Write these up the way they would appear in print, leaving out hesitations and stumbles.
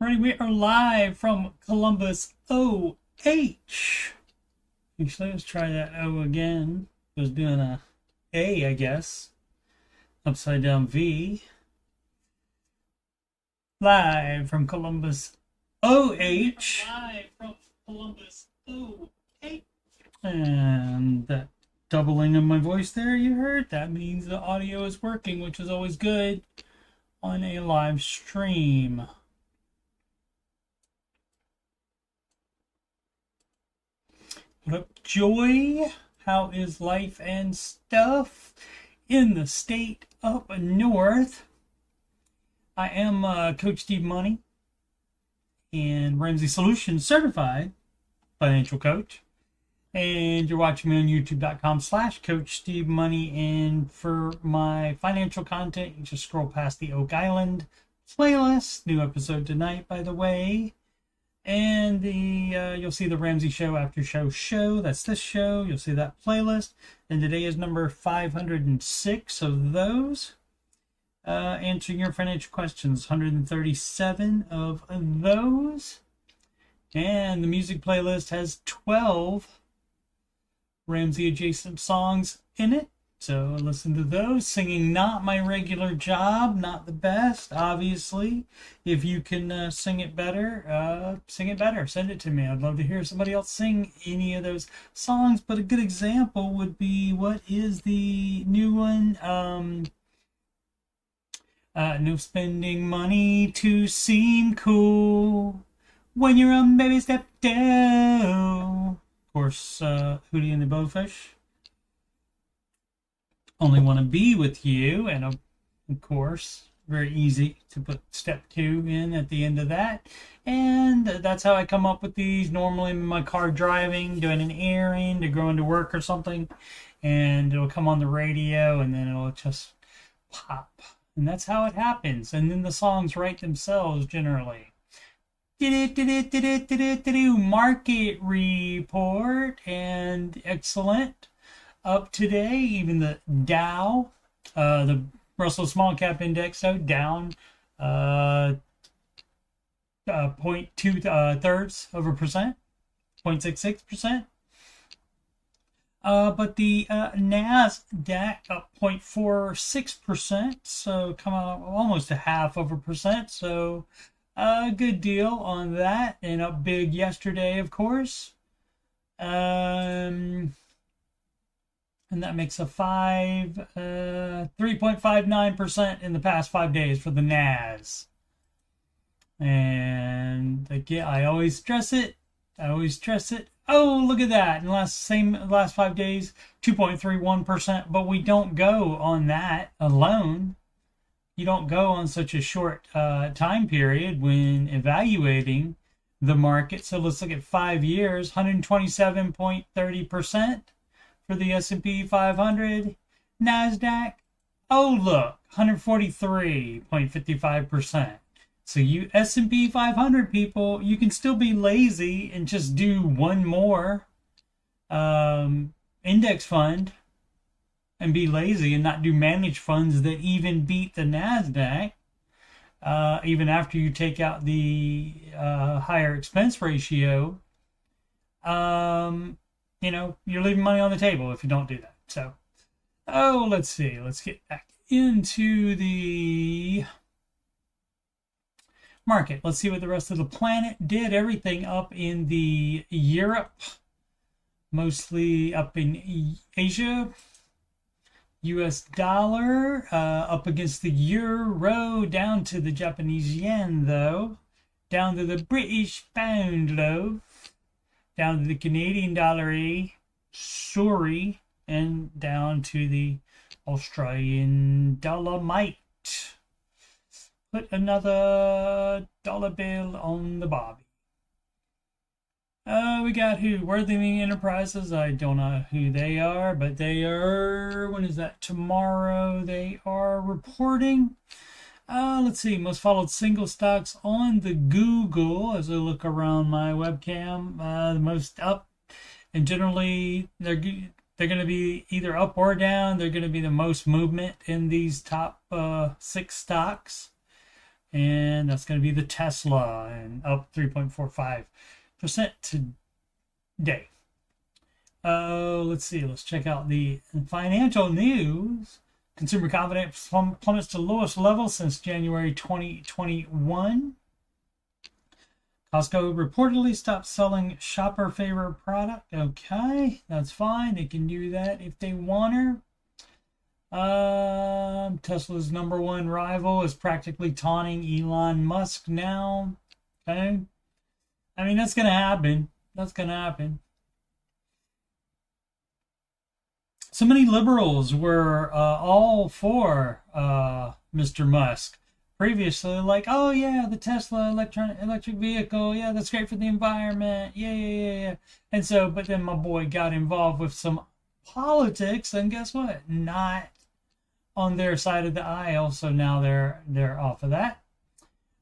Ready? We are live from Columbus, OH. Actually, let's try that O again. I was doing A, I guess. Upside down V. Live from Columbus, OH. Live from Columbus, OH. And that doubling of my voice there you heard, that means the audio is working, which is always good on a live stream. What up, Joy? How is life and stuff in the state up north? I am Coach Steve Money and Ramsey Solutions certified financial coach. And you're watching me on youtube.com/Coach Steve Money. And for my financial content, you just scroll past the Oak Island playlist. New episode tonight, by the way. And you'll see the Ramsey Show Aftershow. That's this show. You'll see that playlist. And today is number 506 of those. Answering your financial questions, 137 of those. And the music playlist has 12 Ramsey adjacent songs in it. So listen to those. Singing, not my regular job, not the best, obviously. If you can sing it better, sing it better. Send it to me. I'd love to hear somebody else sing any of those songs. But a good example would be, what is the new one? No spending money to seem cool when you're on baby step down. Of course, Hootie and the Blowfish. Only want to be with you, and of course, very easy to put step 2 in at the end of that. And that's how I come up with these. Normally I'm in my car driving, doing an errand, or going to work or something, and it'll come on the radio, and then it'll just pop. And that's how it happens. And then the songs write themselves generally. Market report, and excellent. Up today, even the Dow, the Russell Small Cap Index, so down 0.2 thirds of a percent, 0.66%. But the NASDAQ up 0.46%, so come out almost a half of a percent. So a good deal on that, and up big yesterday, of course. And that makes a 3.59% in the past 5 days for the NAS. And again, I always stress it. Oh, look at that. In the last 5 days, 2.31%. But we don't go on that alone. You don't go on such a short time period when evaluating the market. So let's look at 5 years, 127.30%. For the S&P 500, NASDAQ, oh look, 143.55%. So you S&P 500 people, you can still be lazy and just do one more index fund and be lazy and not do managed funds that even beat the NASDAQ, even after you take out the higher expense ratio. You're leaving money on the table if you don't do that. So, let's see. Let's get back into the market. Let's see what the rest of the planet did. Everything up in the Europe, mostly up in Asia. US dollar up against the euro, down to the Japanese yen, though. Down to the British pound, though. Down to the Canadian dollar, sorry, and down to the Australian dollar-mite. Put another dollar bill on the bobby. We got who? Worthington Enterprises. I don't know who they are, but they are, when is that? Tomorrow they are reporting. Let's see, most followed single stocks on the Google as I look around my webcam. The most up, and generally they're going to be either up or down. They're going to be the most movement in these top 6 stocks. And that's going to be the Tesla, and up 3.45% today. Let's see. Let's check out the financial news. Consumer confidence plummets to lowest level since January 2021. Costco reportedly stopped selling shopper favorite product. Okay, that's fine. They can do that if they want her. Tesla's #1 rival is practically taunting Elon Musk now. Okay, I mean, that's gonna happen. That's gonna happen. So many liberals were all for Mr. Musk previously, like, oh yeah, the Tesla electric vehicle, yeah, that's great for the environment, yeah. And so, but then my boy got involved with some politics, and guess what? Not on their side of the aisle. So now they're off of that.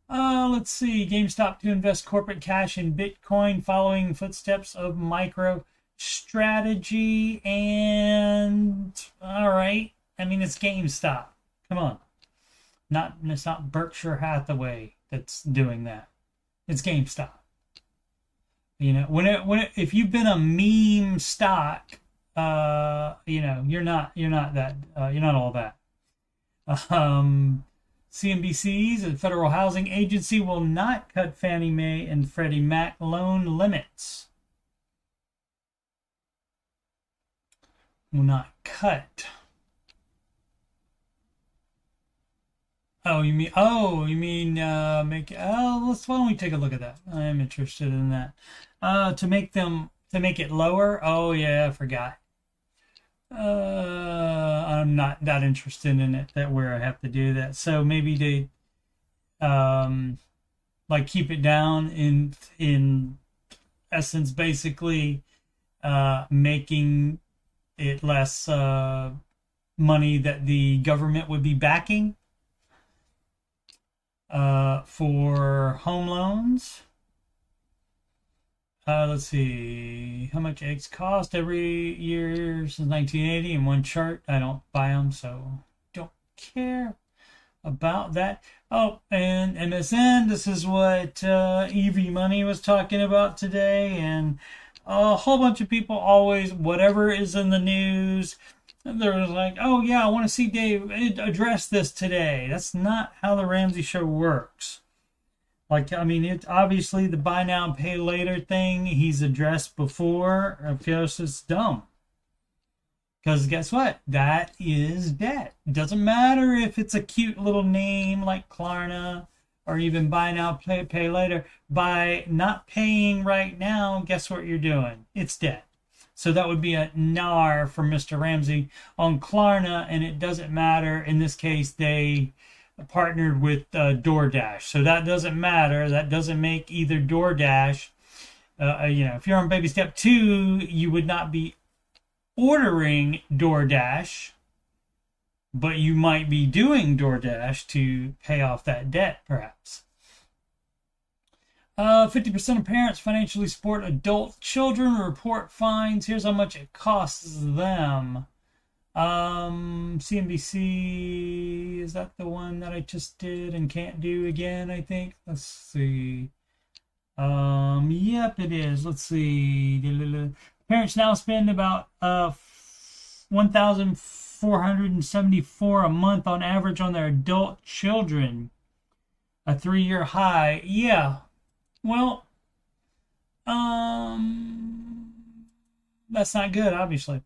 Let's see. GameStop to invest corporate cash in Bitcoin following footsteps of MicroStrategy. And all right, I mean, it's GameStop. Come on. It's not Berkshire Hathaway that's doing that. It's GameStop. You know, if you've been a meme stock, you know, you're not all that. CNBC's, the Federal Housing Agency, will not cut Fannie Mae and Freddie Mac loan limits. Will not cut. You mean make? Why don't we take a look at that? I am interested in that. To make it lower. Oh yeah, I forgot. I'm not that interested in it where I have to do that. So maybe they like keep it down in essence, basically making it less money that the government would be backing for home loans. Let's see how much eggs cost every year since 1980 in one chart. I don't buy them, so don't care about that. Oh, and MSN, this is what EV Money was talking about today, and a whole bunch of people always, whatever is in the news, they're like, oh yeah, I want to see Dave address this today. That's not how the Ramsey show works. Like, I mean, it obviously the buy now pay later thing he's addressed before. Of course, it's dumb. Because guess what? That is debt. It doesn't matter if it's a cute little name like Klarna or even buy now pay later. By not paying right now, guess what you're doing? It's debt. So that would be a NAR from Mr. Ramsey on Klarna, and it doesn't matter. In this case, they partnered with DoorDash, so that doesn't matter. That doesn't make either DoorDash. If you're on baby step 2, you would not be ordering DoorDash, but you might be doing DoorDash to pay off that debt, perhaps. 50% of parents financially support adult children report fines. Here's how much it costs them. CNBC, is that the one that I just did and can't do again, I think? Let's see. Yep, it is. Let's see. Parents now spend about $1,474 a month on average on their adult children. A 3-year high. Yeah. Well, that's not good, obviously.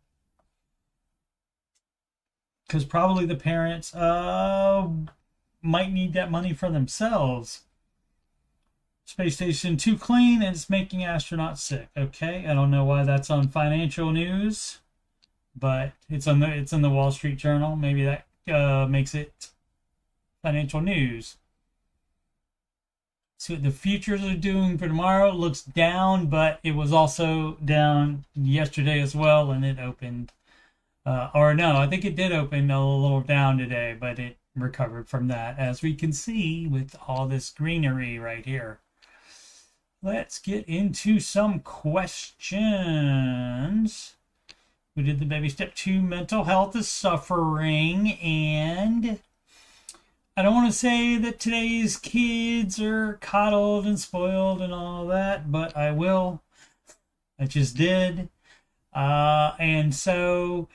Because probably the parents might need that money for themselves. Space station too clean and it's making astronauts sick. Okay, I don't know why that's on financial news, but it's in the Wall Street Journal. Maybe that makes it financial news. See what the futures are doing for tomorrow. It looks down, but it was also down yesterday as well, and it opened. Or no, I think it did open a little down today, but it recovered from that, as we can see with all this greenery right here. Let's get into some questions. We did the baby step 2, mental health is suffering, and I don't want to say that today's kids are coddled and spoiled and all that, but I will. I just did. And so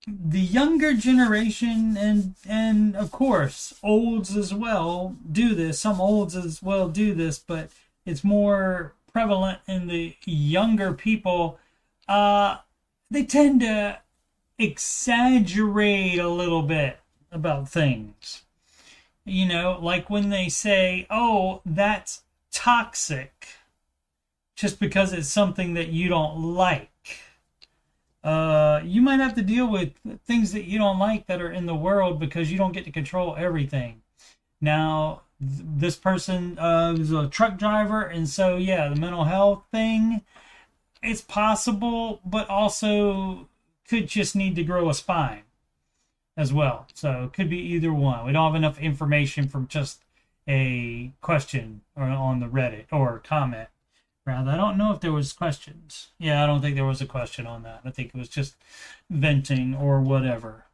the younger generation and of course olds as well do this. Some olds as well do this, but it's more prevalent in the younger people. They tend to exaggerate a little bit about things. You know, like when they say, "Oh, that's toxic," just because it's something that you don't like. You might have to deal with things that you don't like that are in the world because you don't get to control everything. Now, this person is a truck driver, and so yeah, the mental health thing, it's possible, but also could just need to grow a spine as well. So it could be either one. We don't have enough information from just a question or on the Reddit or comment. Rather, I don't know if there was questions. Yeah, I don't think there was a question on that. I think it was just venting or whatever.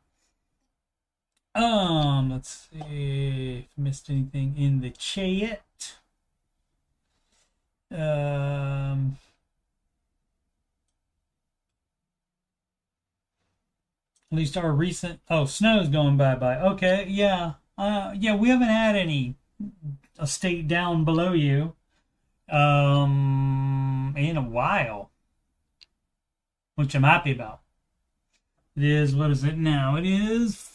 Let's see if I missed anything in the chat. At least our recent, snow's going bye-bye. Okay, yeah. Yeah, we haven't had any a state down below you in a while, which I'm happy about. It is, what is it now? It is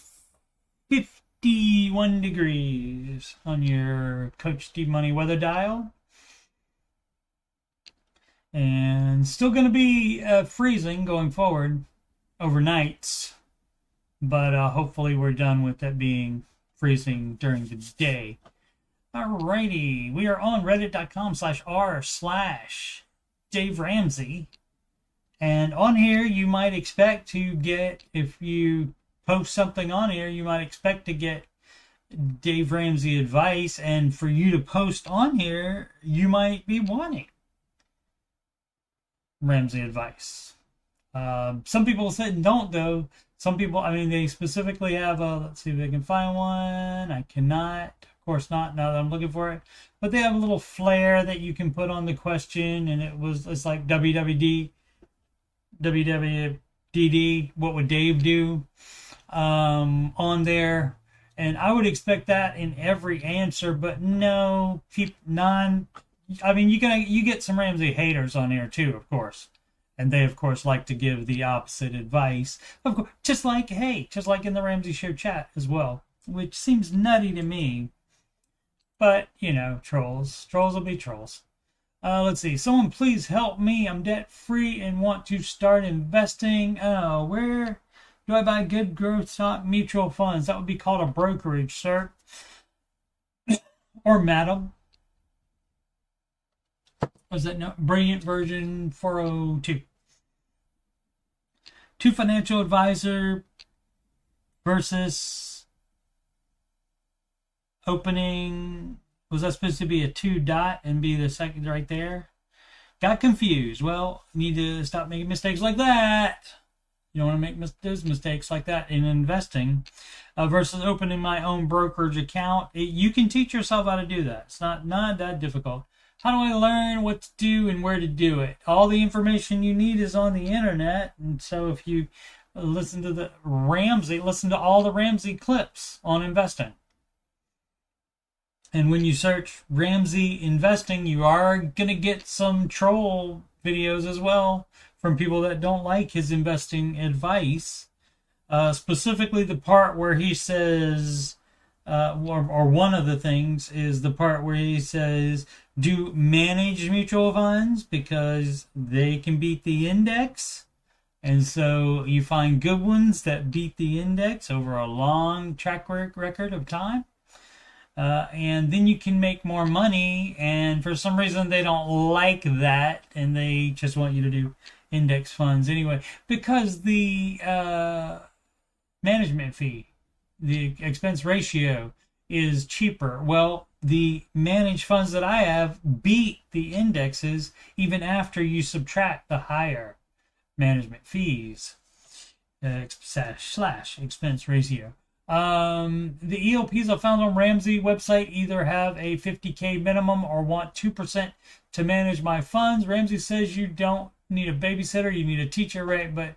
51 degrees on your Coach Steve Money weather dial. And still going to be freezing going forward overnights. But hopefully we're done with that being freezing during the day. Alrighty, we are on reddit.com/r/Dave Ramsey. And on here, you might expect to get, if you post something on here, you might expect to get Dave Ramsey advice. And for you to post on here, you might be wanting Ramsey advice. Some people said don't, though. Some people, I mean, they specifically have let's see if I can find one. I cannot. Of course not, now that I'm looking for it. But they have a little flare that you can put on the question, and it's like WWDD, what would Dave do, on there. And I would expect that in every answer, but no, I mean, you get some Ramsey haters on here too, of course. And they, of course, like to give the opposite advice. Of course, just like in the Ramsey Show chat as well, which seems nutty to me. But, you know, trolls. Trolls will be trolls. Let's see. Someone please help me. I'm debt-free and want to start investing. Oh, where do I buy good growth stock mutual funds? That would be called a brokerage, sir. Or madam. Was that no? Brilliant version 402. Two financial advisor versus opening. Was that supposed to be a 2 dot and be the second right there? Got confused. Well, need to stop making mistakes like that. You don't want to make those mistakes like that in investing. Versus opening my own brokerage account. You can teach yourself how to do that. It's not that difficult. How do I learn what to do and where to do it? All the information you need is on the internet. And so if you listen to listen to all the Ramsey clips on investing. And when you search Ramsey investing, you are going to get some troll videos as well from people that don't like his investing advice. Specifically the part where he says, or one of the things is the part where he says, do managed mutual funds because they can beat the index. And so you find good ones that beat the index over a long track record of time. And then you can make more money. And for some reason, they don't like that. And they just want you to do index funds anyway. Because the management fee, the expense ratio is cheaper. Well, the managed funds that I have beat the indexes even after you subtract the higher management fees / expense ratio. The ELPs I found on Ramsey website either have a 50K minimum or want 2% to manage my funds. Ramsey says you don't need a babysitter, you need a teacher, right? But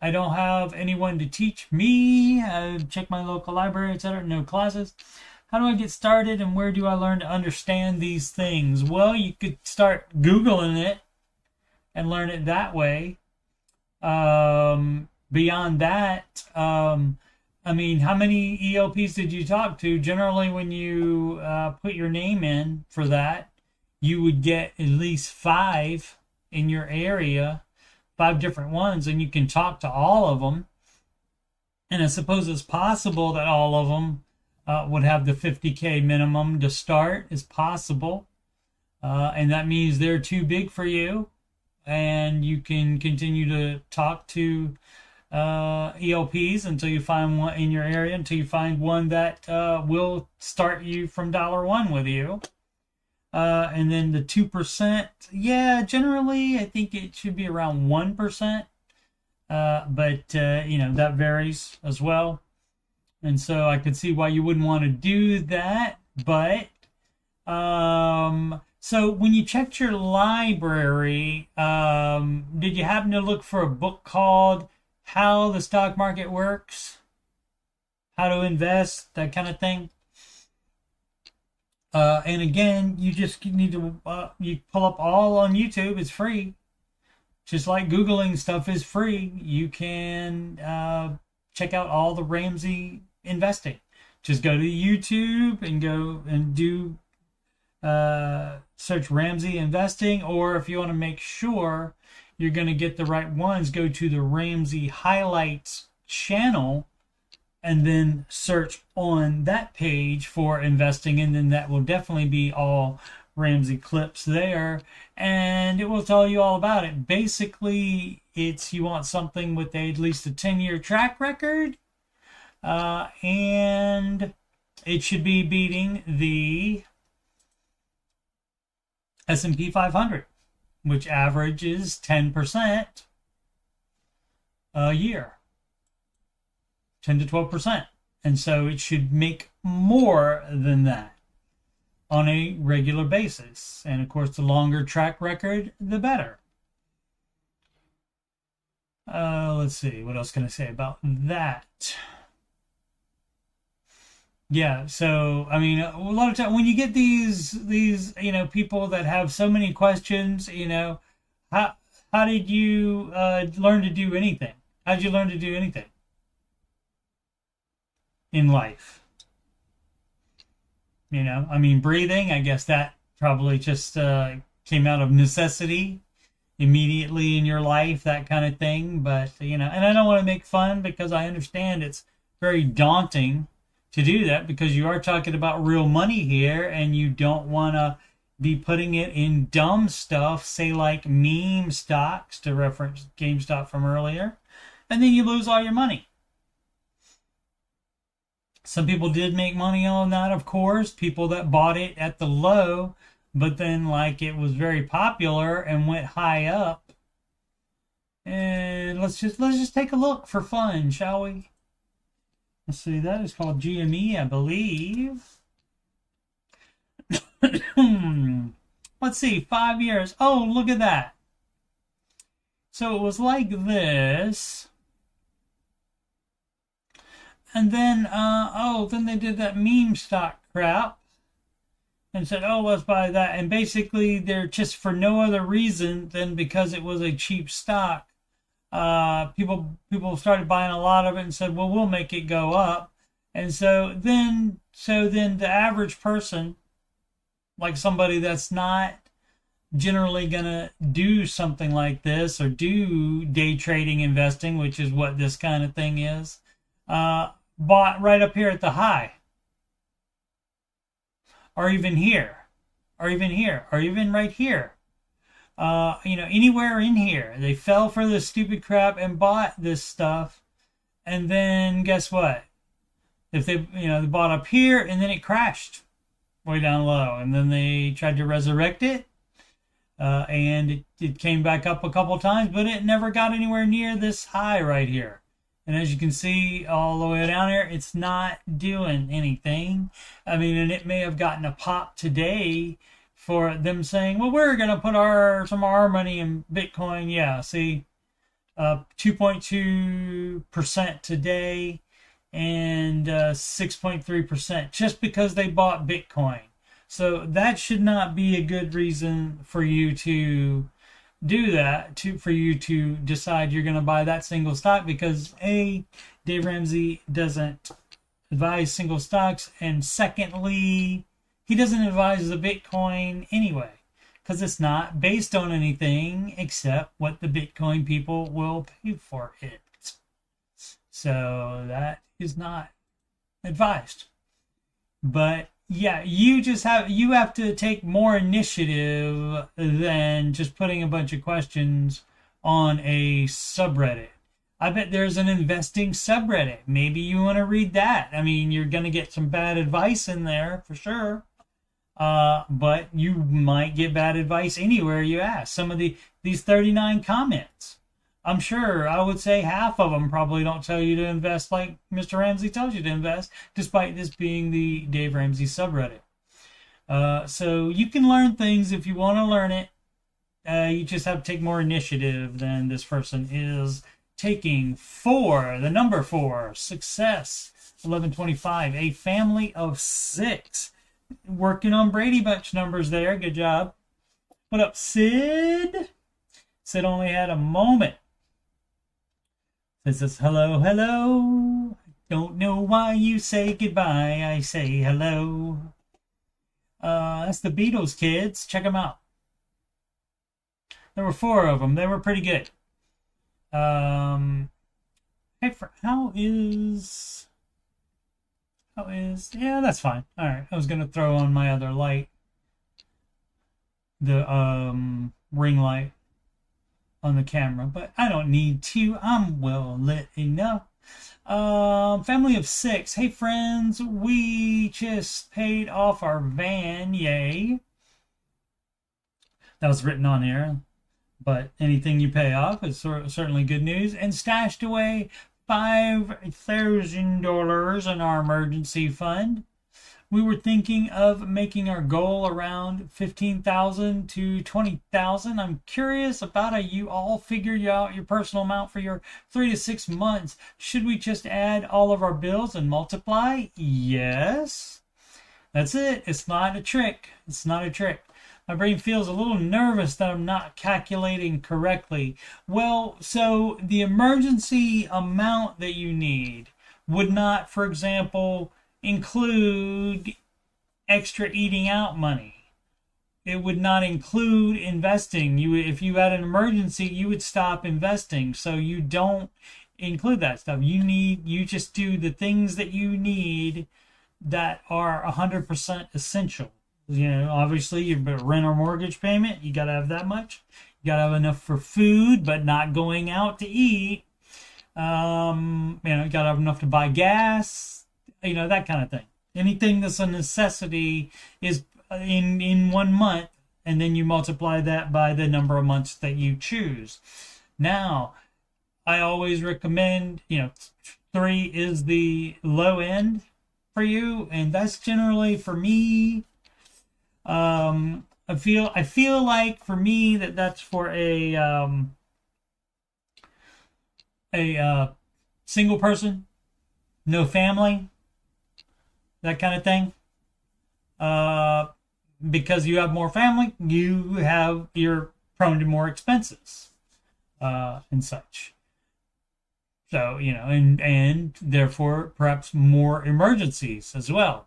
I don't have anyone to teach me. Check my local library, etc. No classes. How do I get started and where do I learn to understand these things? Well, you could start Googling it and learn it that way. Beyond that, I mean, how many ELPs did you talk to? Generally, when you put your name in for that, you would get at least 5 in your area, 5 different ones, and you can talk to all of them. And I suppose it's possible that all of them would have the 50K minimum to start. It's possible. And that means they're too big for you. And you can continue to talk to ELPs until you find one in your area, until you find one that will start you from $1 with you. And then the 2%, yeah, generally I think it should be around 1%. But you know, that varies as well. And so I could see why you wouldn't want to do that. But so when you checked your library, did you happen to look for a book called How the Stock Market Works? How to invest, that kind of thing? And again, you just need to you pull up all on YouTube. It's free. Just like Googling stuff is free. You can check out all the Ramsey investing. Just go to YouTube and go and do search Ramsey investing, or if you want to make sure you're going to get the right ones, go to the Ramsey highlights channel and then search on that page for investing, and then that will definitely be all Ramsey clips there, and it will tell you all about it. Basically, it's you want something with at least a 10-year track record, and it should be beating the S&P 500, which averages 10% a year, 10 to 12%. And so it should make more than that on a regular basis. And of course, the longer track record, the better. Let's see, what else can I say about that? Yeah, so I mean, a lot of time when you get these you know, people that have so many questions, you know, how did you learn to do anything? How did you learn to do anything in life? You know, I mean, breathing, I guess that probably just came out of necessity immediately in your life, that kind of thing. But, you know, and I don't want to make fun because I understand it's very daunting to do that because you are talking about real money here and you don't want to be putting it in dumb stuff, say like meme stocks, to reference GameStop from earlier, and then you lose all your money. Some people did make money on that, of course, people that bought it at the low, but then like it was very popular and went high up. And let's just take a look for fun, shall we? Let's see, that is called GME, I believe. Let's see, 5 years. Oh, look at that. So it was like this. And then, then they did that meme stock crap and said, oh, let's buy that. And basically, they're just for no other reason than because it was a cheap stock. People started buying a lot of it and said, well, we'll make it go up. And so then the average person, like somebody that's not generally gonna do something like this or do day trading investing, which is what this kind of thing is, bought right up here at the high, or even here, or even right here. You know, anywhere in here. They fell for this stupid crap and bought this stuff. And then guess what? If they bought up here and then it crashed way down low. And then they tried to resurrect it. And it came back up a couple times, but it never got anywhere near this high right here. And as you can see all the way down here, it's not doing anything. I mean, and it may have gotten a pop today for them saying, well, we're going to put some of our money in Bitcoin. Yeah, see, 2.2% today and 6.3% just because they bought Bitcoin. So that should not be a good reason for you to do that, for you to decide you're going to buy that single stock, because A, Dave Ramsey doesn't advise single stocks, and secondly, he doesn't advise the Bitcoin anyway, because it's not based on anything except what the Bitcoin people will pay for it. So that is not advised. But yeah, you have to take more initiative than just putting a bunch of questions on a subreddit. I bet there's an investing subreddit. Maybe you want to read that. I mean, you're going to get some bad advice in there for sure. But you might get bad advice anywhere you ask. Some of these 39 comments, I'm sure I would say half of them probably don't tell you to invest like Mr. Ramsey tells you to invest, despite this being the Dave Ramsey subreddit. So you can learn things if you want to learn it. You just have to take more initiative than this person is taking. The number 4, success, 1125, a family of 6. Working on Brady Bunch numbers there. Good job. What up, Sid? Sid only had a moment. Says, hello, hello. Don't know why you say goodbye. I say hello. That's the Beatles, kids. Check them out. There were 4 of them. They were pretty good. Hey, yeah, that's fine. All right. I was going to throw on my other light. The ring light on the camera, but I don't need to. I'm well lit enough. Family of 6. Hey friends, we just paid off our van. Yay. That was written on here, but anything you pay off is certainly good news. And stashed away $5,000 in our emergency fund. We were thinking of making our goal around 15,000 to 20,000. I'm curious about how you all figured out your personal amount for your 3 to 6 months. Should we just add all of our bills and multiply? Yes. That's it. It's not a trick. It's not a trick. My brain feels a little nervous that I'm not calculating correctly. Well, so the emergency amount that you need would not, for example, include extra eating out money. It would not include investing. If you had an emergency, you would stop investing. So you don't include that stuff. You just do the things that you need that are 100% essential. Obviously, your rent or mortgage payment, you got to have that much. You got to have enough for food, but not going out to eat. You got to have enough to buy gas. That kind of thing. Anything that's a necessity is in 1 month, and then you multiply that by the number of months that you choose. Now, I always recommend, 3 is the low end for you, and that's generally for me. I feel like for me that's for a single person, no family, that kind of thing. Because you have more family, you're prone to more expenses, and such. So, and therefore perhaps more emergencies as well.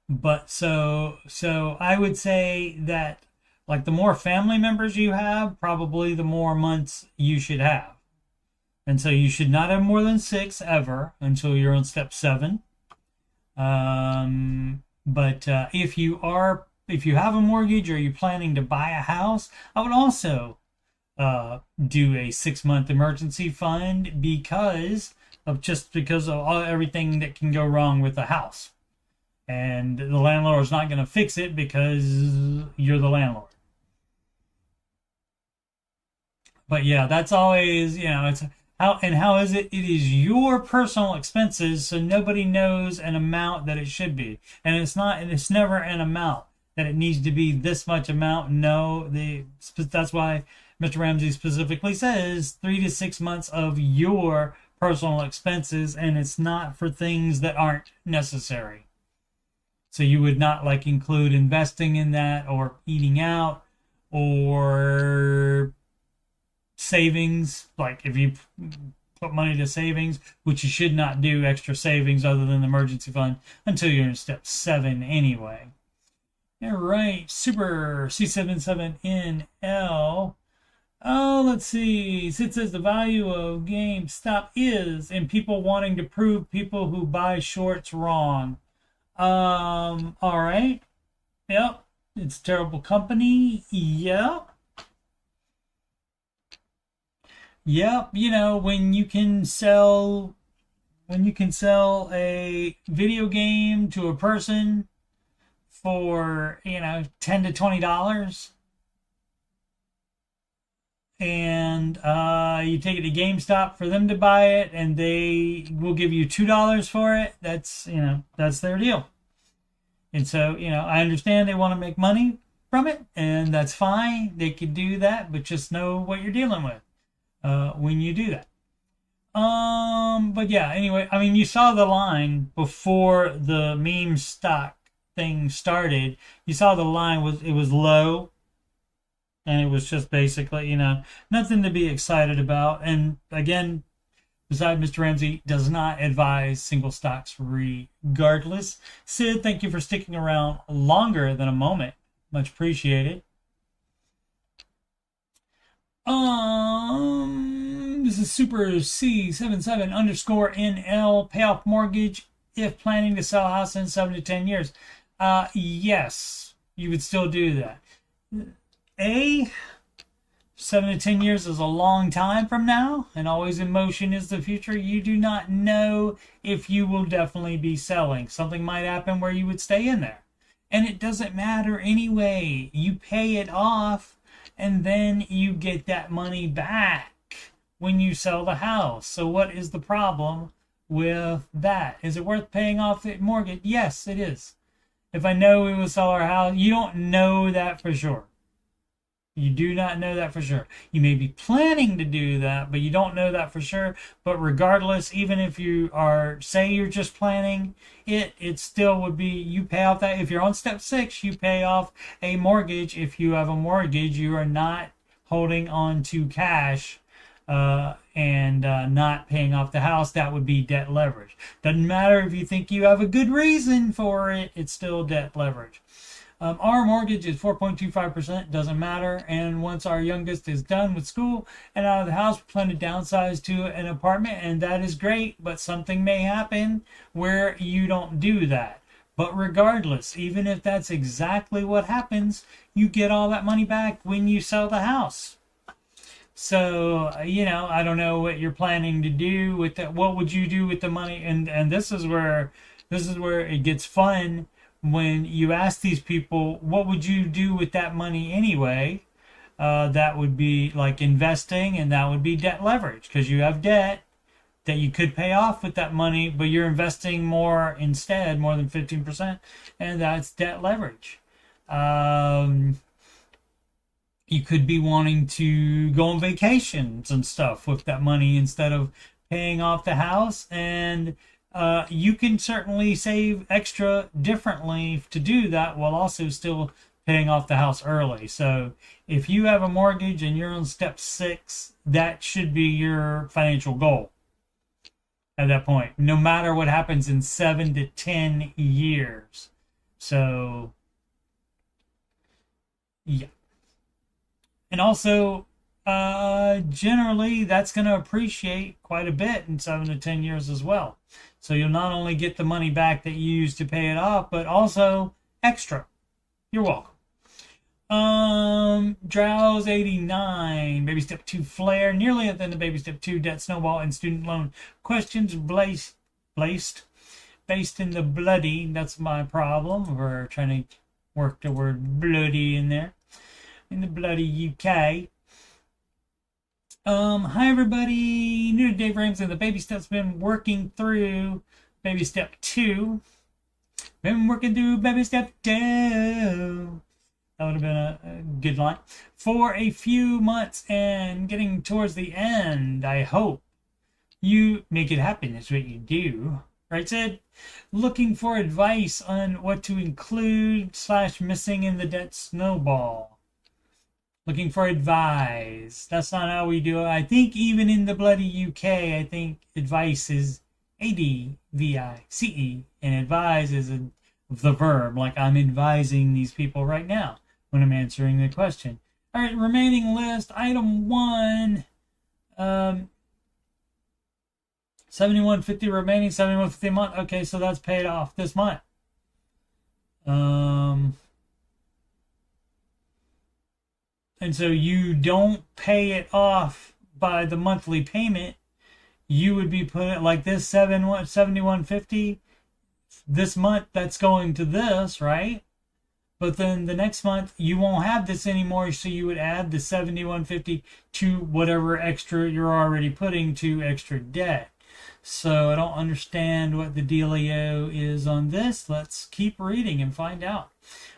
But so I would say that, like, the more family members you have, probably the more months you should have. And so you should not have more than 6 ever until you're on step 7. But if you have a mortgage or you're planning to buy a house, I would also do a 6-month emergency fund because of everything that can go wrong with the house. And the landlord is not going to fix it because you're the landlord. But yeah, that's always, How is it? It is your personal expenses, so nobody knows an amount that it should be, and it's not. And it's never an amount that it needs to be this much amount. No, that's why Mr. Ramsey specifically says 3 to 6 months of your personal expenses, and it's not for things that aren't necessary. So you would not like include investing in that, or eating out, or savings. Like if you put money to savings, which you should not do extra savings other than the emergency fund until you're in step 7 anyway. All right, Super C77NL. Oh, let's see. It says the value of GameStop is in people wanting to prove people who buy shorts wrong. All right. Yep. It's a terrible company. Yep. Yep. You know, when you can sell a video game to a person for, $10 to $20, and you take it to GameStop for them to buy it, and they will give you $2 for it. That's their deal. And so, I understand they want to make money from it, and that's fine. They can do that, but just know what you're dealing with when you do that. But yeah, anyway, I mean, you saw the line before the meme stock thing started. You saw the line was low, and it was just basically, nothing to be excited about. And again, besides, Mr. Ramsey does not advise single stocks regardless. Sid, thank you for sticking around longer than a moment. Much appreciated. This is Super C77_NL. Pay off mortgage if planning to sell a house in 7 to 10 years. Yes, you would still do that. 7 to 10 years is a long time from now, and always in motion is the future. You do not know if you will definitely be selling. Something might happen where you would stay in there. And it doesn't matter anyway. You pay it off, and then you get that money back when you sell the house. So what is the problem with that? Is it worth paying off the mortgage? Yes, it is. If I know we will sell our house, you don't know that for sure. You do not know that for sure. You may be planning to do that, but you don't know that for sure. But regardless, even if you say you're just planning, it still would be, you pay off that. If you're on step 6, you pay off a mortgage. If you have a mortgage, you are not holding on to cash and not paying off the house. That would be debt leverage. Doesn't matter if you think you have a good reason for it, it's still debt leverage. Our mortgage is 4.25%, doesn't matter. And once our youngest is done with school and out of the house, we plan to downsize to an apartment, and that is great, but something may happen where you don't do that. But regardless, even if that's exactly what happens, you get all that money back when you sell the house. So, I don't know what you're planning to do with that. What would you do with the money? And this is where it gets fun. When you ask these people, what would you do with that money anyway? That would be like investing, and that would be debt leverage, because you have debt that you could pay off with that money, but you're investing more instead, more than 15%, and that's debt leverage. You could be wanting to go on vacations and stuff with that money instead of paying off the house, and you can certainly save extra differently to do that while also still paying off the house early. So if you have a mortgage and you're on step 6, that should be your financial goal at that point, no matter what happens in 7 to 10 years. So, yeah. And also, generally, that's going to appreciate quite a bit in 7 to 10 years as well. So you'll not only get the money back that you used to pay it off, but also extra. You're welcome. Drowse 89, baby step 2 flare, nearly at the end of baby step 2 debt snowball and student loan questions based in the bloody. That's my problem. We're trying to work the word bloody in there. In the bloody UK. Hi everybody, new to Dave Ramsey. The baby step's been working through baby step 2. Been working through baby step 2. That would have been a good line. For a few months and getting towards the end, I hope you make it happen. That's what you do. Right, Sid? Looking for advice on what to include / missing in the debt snowball. Looking for advice. That's not how we do it. I think even in the bloody UK, I think advice is ADVICE, and advise is the verb. Like I'm advising these people right now when I'm answering the question. All right, remaining list. Item 1. 7150 remaining, 7150 a month. Okay, so that's paid off this month. And so you don't pay it off by the monthly payment. You would be putting like this 7150 this month. That's going to this, right? But then the next month you won't have this anymore. So you would add the 7150 to whatever extra you're already putting to extra debt. So I don't understand what the dealio is on this. Let's keep reading and find out.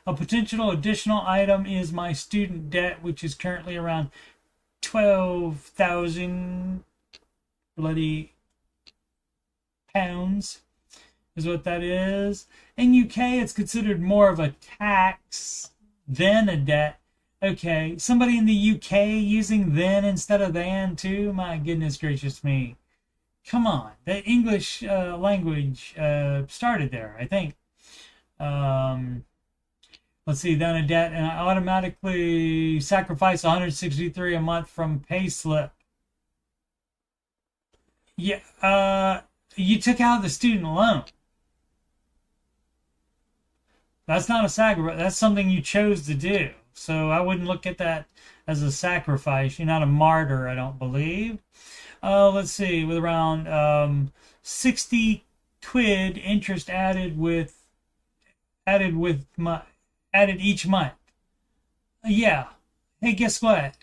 A potential additional item is my student debt, which is currently around 12,000 bloody pounds is what that is. In UK, it's considered more of a tax than a debt. Okay, somebody in the UK using then instead of than too? My goodness gracious me. Come on, the English language started there, I think. Let's see, then a debt, and I automatically sacrifice 163 a month from payslip. Yeah, you took out the student loan. That's not a sacrifice. That's something you chose to do. So I wouldn't look at that as a sacrifice. You're not a martyr, I don't believe. Let's see, with around 60 quid interest added each month. Yeah. Hey, guess what?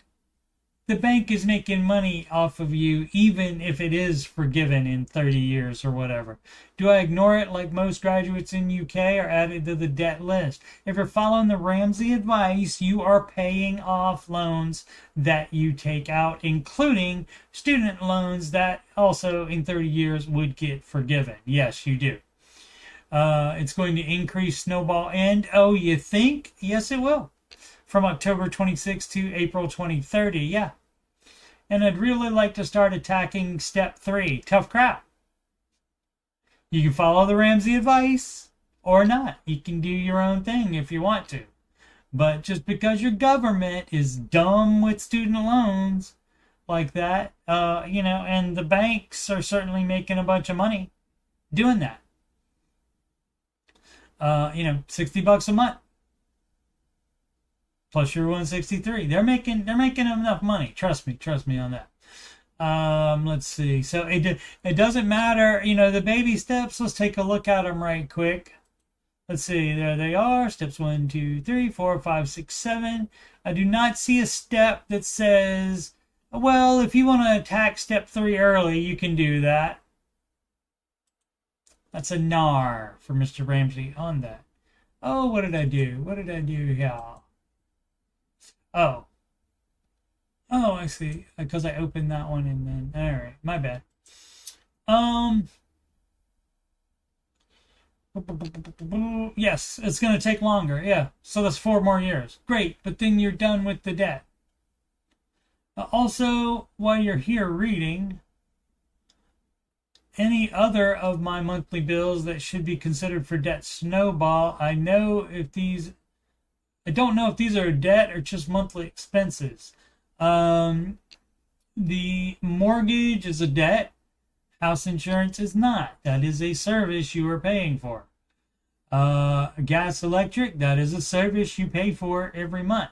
The bank is making money off of you even if it is forgiven in 30 years or whatever. Do I ignore it like most graduates in UK or add it to the debt list? If you're following the Ramsey advice, you are paying off loans that you take out, including student loans that also in 30 years would get forgiven. Yes, you do. It's going to increase snowball. And, oh, you think? Yes, it will. From October 26 to April 2030. Yeah. And I'd really like to start attacking step 3. Tough crap. You can follow the Ramsey advice or not. You can do your own thing if you want to. But just because your government is dumb with student loans like that, and the banks are certainly making a bunch of money doing that. $60 a month plus your 163. They're making enough money. Trust me on that. Let's see. So it doesn't matter, the baby steps. Let's take a look at them right quick. Let's see. There they are. Steps 1, 2, 3, 4, 5, 6, 7. I do not see a step that says, well, if you want to attack step 3 early, you can do that. That's a nar for Mr. Ramsey on that. Oh, what did I do? What did I do here? Oh, I see. Because I opened that one and then, all right, my bad. Yes, it's going to take longer. Yeah, so that's 4 more years. Great, but then you're done with the debt. Also, while you're here reading, any other of my monthly bills that should be considered for debt snowball, I don't know if these are debt or just monthly expenses. The mortgage is a debt. House insurance is not. That is a service you are paying for. Gas, electric, that is a service you pay for every month.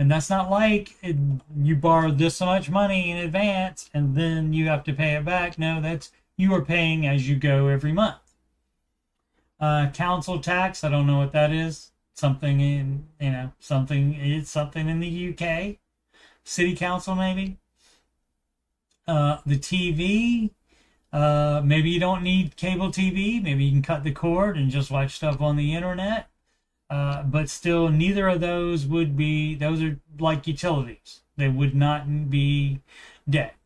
And that's not like you borrow this much money in advance and then you have to pay it back. No, that's you are paying as you go every month. Council tax, I don't know what that is. Something in, something in the UK. City council maybe. The TV, maybe you don't need cable TV. Maybe you can cut the cord and just watch stuff on the internet. But still, neither of those would be, those are like utilities. They would not be debt.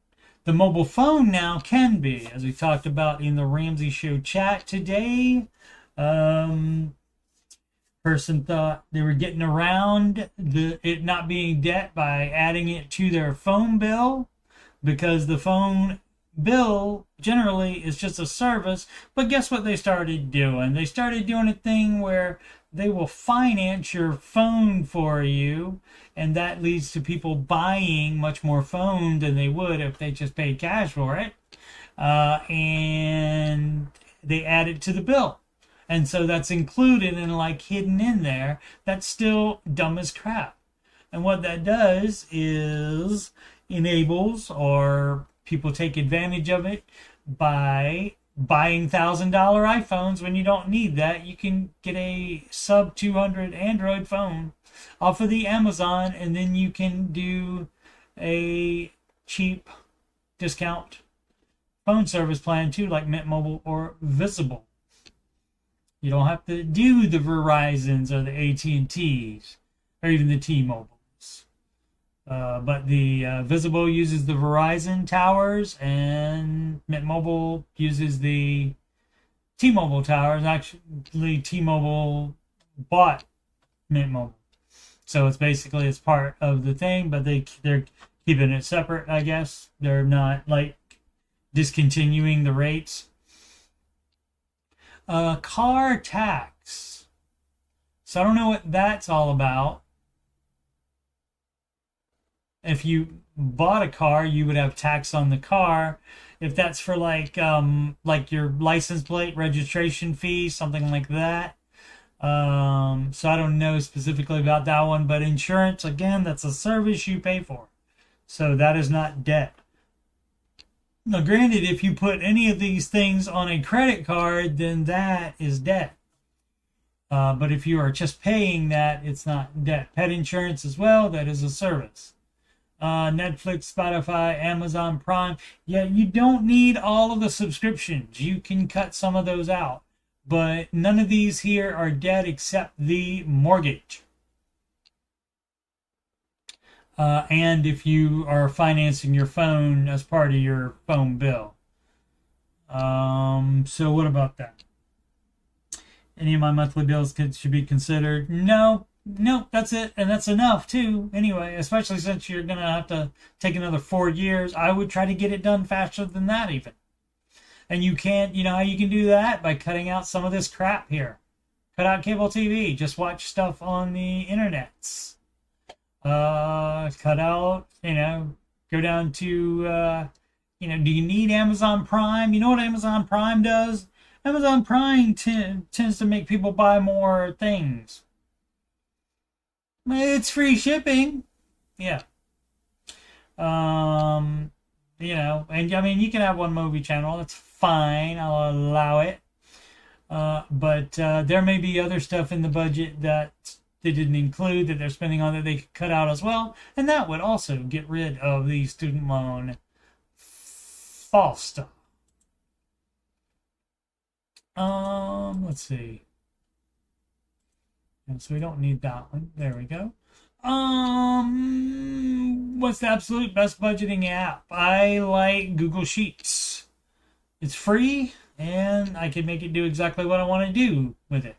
The mobile phone now can be, as we talked about in the Ramsey Show chat today. Person thought they were getting around it not being debt by adding it to their phone bill, because the phone bill generally is just a service. But guess what they started doing? They started doing a thing where they will finance your phone for you, and that leads to people buying much more phone than they would if they just paid cash for it. And they add it to the bill. And so that's included and like hidden in there. That's still dumb as crap. And what that does is enables, or people take advantage of it by buying $1,000 iPhones when you don't need that. You can get a sub 200 Android phone off of the Amazon, and then you can do a cheap discount phone service plan too, like Mint Mobile or Visible. You don't have to do the Verizons or the AT&Ts or even the T-Mobiles. But the Visible uses the Verizon towers, and Mint Mobile uses the T-Mobile towers. Actually, T-Mobile bought Mint Mobile. So it's basically, it's part of the thing, but they're keeping it separate, I guess. They're not like discontinuing the rates. Car tax. So I don't know what that's all about. If you bought a car, you would have tax on the car. If that's for like your license plate registration fee, something like that. So I don't know specifically about that one, but insurance, again, that's a service you pay for. So that is not debt. Now, granted, if you put any of these things on a credit card, then that is debt. But if you are just paying that, it's not debt. Pet insurance as well, that is a service. Netflix, Spotify, Amazon Prime. Yeah, you don't need all of the subscriptions. You can cut some of those out. But none of these here are debt except the mortgage. And if you are financing your phone as part of your phone bill. So what about that? Any of my monthly bills should be considered? No, that's it. And that's enough too. Anyway, especially since you're going to have to take another 4 years. I would try to get it done faster than that even. And you can't, you know how you can do that? By cutting out some of this crap here. Cut out cable TV. Just watch stuff on the internets. Cut out, go down to, do you need Amazon Prime? You know what Amazon Prime does? Amazon Prime tends to make people buy more things. It's free shipping. Yeah. And I mean, you can have one movie channel. That's fine. I'll allow it. But there may be other stuff in the budget that they didn't include that they're spending on that they could cut out as well. And that would also get rid of the student loan false stuff. Let's see. And so we don't need that one. There we go. What's the absolute best budgeting app? I like Google Sheets. It's free, and I can make it do exactly what I want to do with it.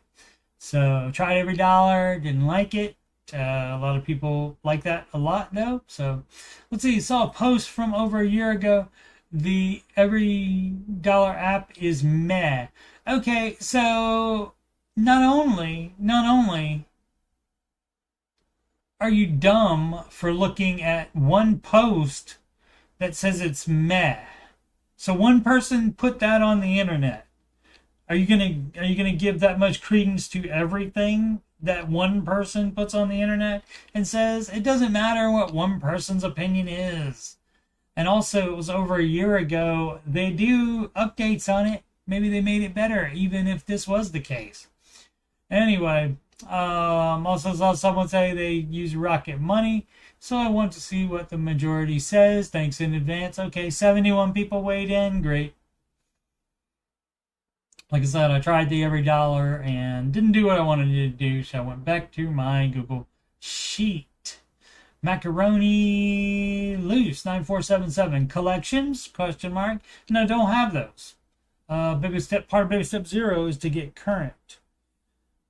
So tried every dollar, didn't like it. A lot of people like that a lot though. So let's see, saw a post from over a year ago. The every dollar app is meh. Okay, so not only are you dumb for looking at one post that says it's meh. So one person put that on the internet. Are you gonna give that much credence to everything that one person puts on the internet and says? It doesn't matter what one person's opinion is. And also, it was over a year ago. They do updates on it. Maybe they made it better, even if this was the case. Anyway, also saw someone say they use Rocket Money. So I want to see what the majority says. Thanks in advance. Okay, 71 people weighed in. Great. Like I said, I tried the every dollar and didn't do what I wanted to do, so I went back to my Google Sheet. Macaroni Loose 9477 collections? Question mark. No, don't have those. Part of baby step 0 is to get current.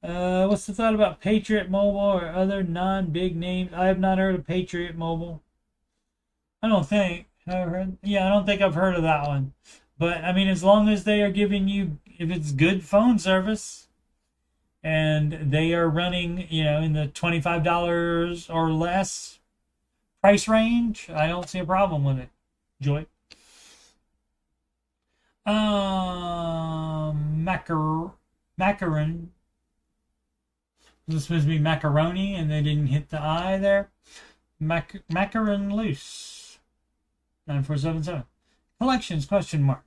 What's the thought about Patriot Mobile or other non-big names? I have not heard of Patriot Mobile. I don't think. I don't think I've heard of that one. But I mean, as long as they are giving you, if it's good phone service, and they are running, in the $25 or less price range, I don't see a problem with it. Joy. Macaron. This is supposed to be macaroni, and they didn't hit the I there. Macaron Loose 9477 collections? Question mark.